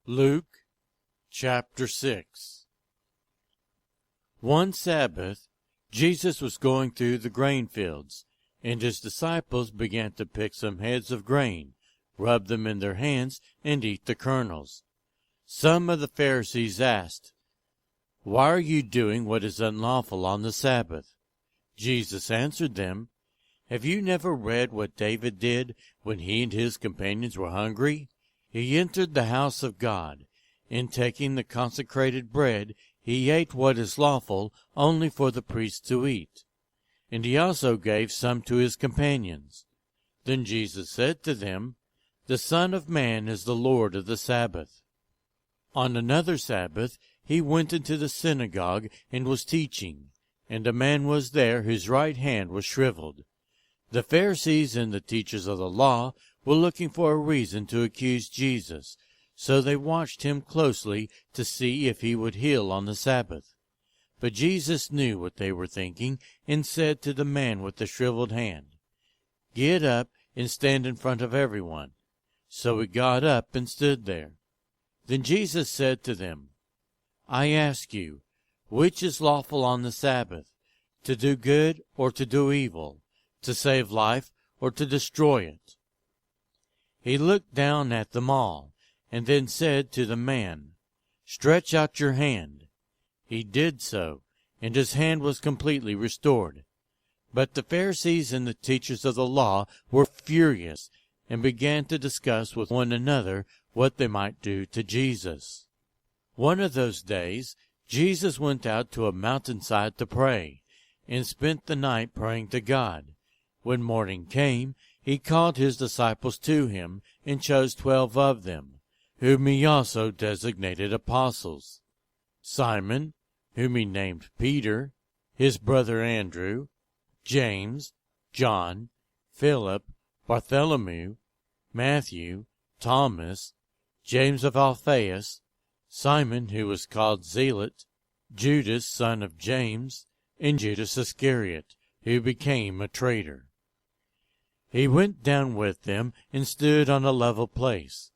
Luke chapter 6. One Sabbath, Jesus was going through the grain fields, and his disciples began to pick some heads of grain, rub them in their hands, and eat the kernels. Some of the Pharisees asked, "Why are you doing what is unlawful on the Sabbath?" Jesus answered them, "Have you never read what David did when he and his companions were hungry? He entered the house of God. In taking the consecrated bread, he ate what is lawful only for the priests to eat. And he also gave some to his companions. Then Jesus said to them, The Son of Man is the Lord of the Sabbath." On another Sabbath he went into the synagogue and was teaching, and a man was there whose right hand was shriveled. The Pharisees and the teachers of the law were looking for a reason to accuse Jesus, so they watched him closely to see if he would heal on the Sabbath. But Jesus knew what they were thinking, and said to the man with the shriveled hand, "Get up and stand in front of everyone." So he got up and stood there. Then Jesus said to them, "I ask you, which is lawful on the Sabbath, to do good or to do evil, to save life or to destroy it?" He looked down at them all, and then said to the man, "Stretch out your hand." He did so, and his hand was completely restored. But the Pharisees and the teachers of the law were furious, and began to discuss with one another what they might do to Jesus. One of those days Jesus went out to a mountainside to pray, and spent the night praying to God. When morning came, he called his disciples to him, and chose 12 of them, whom he also designated apostles: Simon, whom he named Peter, his brother Andrew, James, John, Philip, Bartholomew, Matthew, Thomas, James of Alphaeus, Simon who was called Zealot, Judas son of James, and Judas Iscariot, who became a traitor. He went down with them and stood on a level place.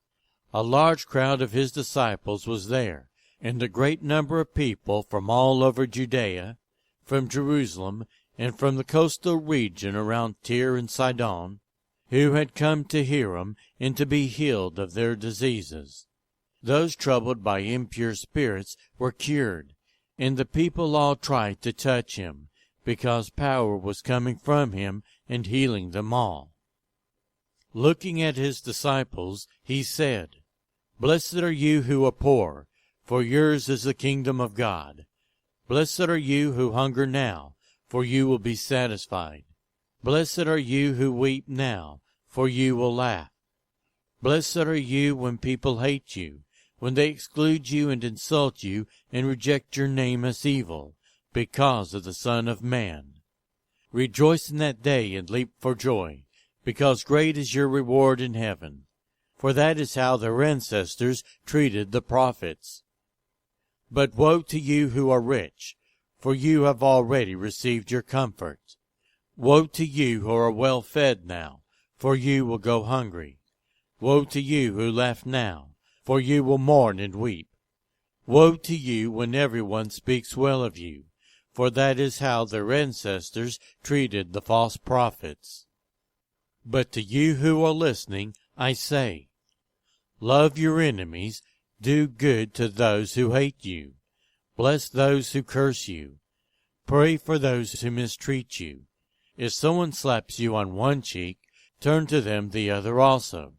A large crowd of his disciples was there, and a great number of people from all over Judea, from Jerusalem, and from the coastal region around Tyre and Sidon, who had come to hear him and to be healed of their diseases. Those troubled by impure spirits were cured, and the people all tried to touch him, because power was coming from him and healing them all. Looking at his disciples, he said, "Blessed are you who are poor, for yours is the kingdom of God. Blessed are you who hunger now, for you will be satisfied. Blessed are you who weep now, for you will laugh. Blessed are you when people hate you, when they exclude you and insult you and reject your name as evil, because of the Son of Man. Rejoice in that day and leap for joy, because great is your reward in heaven. For that is how their ancestors treated the prophets. But woe to you who are rich, for you have already received your comfort. Woe to you who are well fed now, for you will go hungry. Woe to you who laugh now, for you will mourn and weep. Woe to you when everyone speaks well of you, for that is how their ancestors treated the false prophets. But to you who are listening, I say, love your enemies, do good to those who hate you, bless those who curse you, pray for those who mistreat you. If someone slaps you on one cheek, turn to them the other also.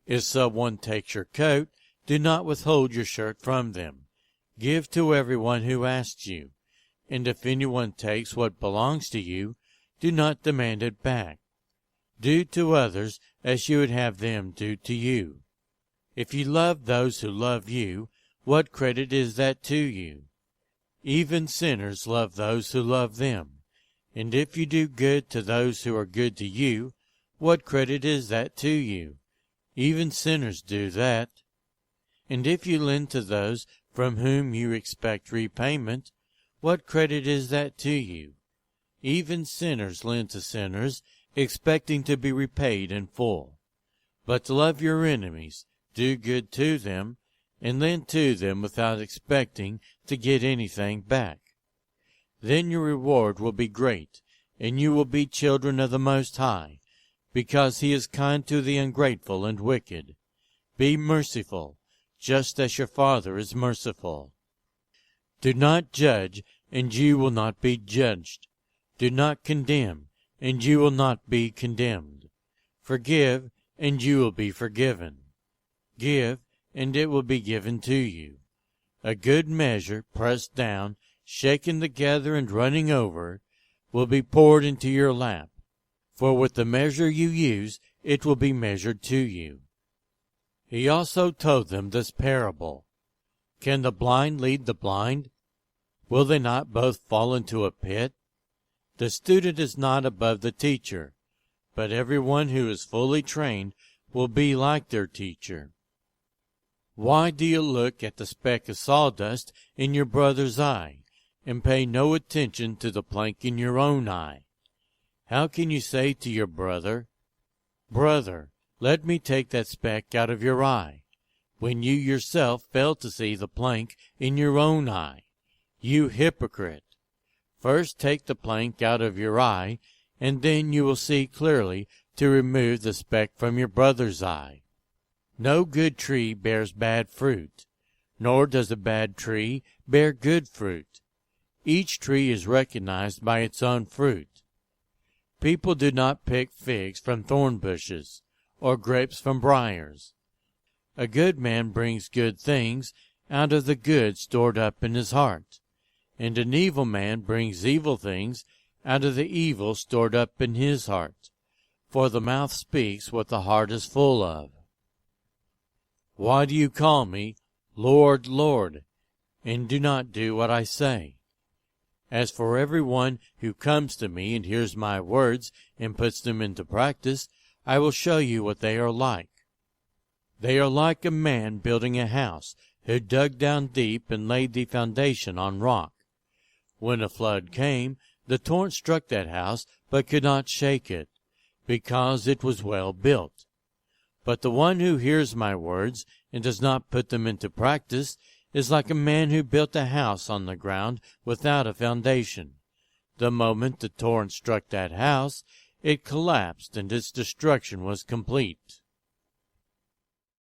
If someone takes your coat, do not withhold your shirt from them. Give to everyone who asks you, and if anyone takes what belongs to you, do not demand it back. Do to others as you would have them do to you. If you love those who love you, what credit is that to you? Even sinners love those who love them. And if you do good to those who are good to you, what credit is that to you? Even sinners do that. And if you lend to those from whom you expect repayment, what credit is that to you? Even sinners lend to sinners, expecting to be repaid in full. But love your enemies, do good to them, and lend to them without expecting to get anything back. Then your reward will be great, and you will be children of the Most High, because he is kind to the ungrateful and wicked. Be merciful, just as your Father is merciful. Do not judge, and you will not be judged. Do not condemn, and you will not be condemned. Forgive, and you will be forgiven. Give, and it will be given to you. A good measure, pressed down, shaken together, and running over, will be poured into your lap. For with the measure you use, it will be measured to you. He also told them this parable. Can the blind lead the blind? Will they not both fall into a pit? The student is not above the teacher, but everyone who is fully trained will be like their teacher. Why do you look at the speck of sawdust in your brother's eye, and pay no attention to the plank in your own eye? How can you say to your brother, Brother, let me take that speck out of your eye, when you yourself fail to see the plank in your own eye? You hypocrite! First take the plank out of your eye, and then you will see clearly to remove the speck from your brother's eye. No good tree bears bad fruit, nor does a bad tree bear good fruit. Each tree is recognized by its own fruit. People do not pick figs from thorn bushes, or grapes from briars. A good man brings good things out of the good stored up in his heart, and an evil man brings evil things out of the evil stored up in his heart. For the mouth speaks what the heart is full of. Why do you call me, Lord, Lord, and do not do what I say? As for everyone who comes to me and hears my words and puts them into practice, I will show you what they are like. They are like a man building a house, who dug down deep and laid the foundation on rock. When a flood came, the torrent struck that house, but could not shake it, because it was well built. But the one who hears my words and does not put them into practice is like a man who built a house on the ground without a foundation. The moment the torrent struck that house, it collapsed, and its destruction was complete.